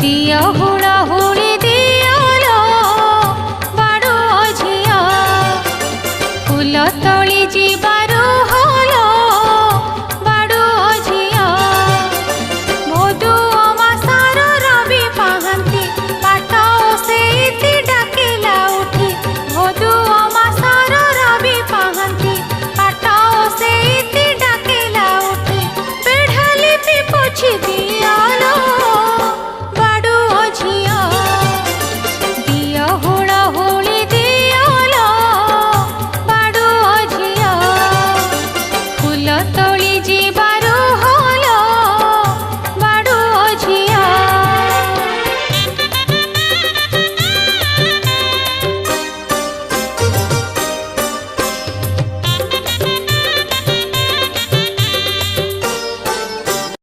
दिया हुड़ा हुड़ी दियालो बाड़ो झिया फूल तली जीवारो हलो बाड़ो झिया भोदु अमासार रवि पाहंती पाट सेती डाकिला उठी भोदु अमासार रवि पाहंती पाट सेती डाकिला उठी पेढ़ाली पी पोछि दिया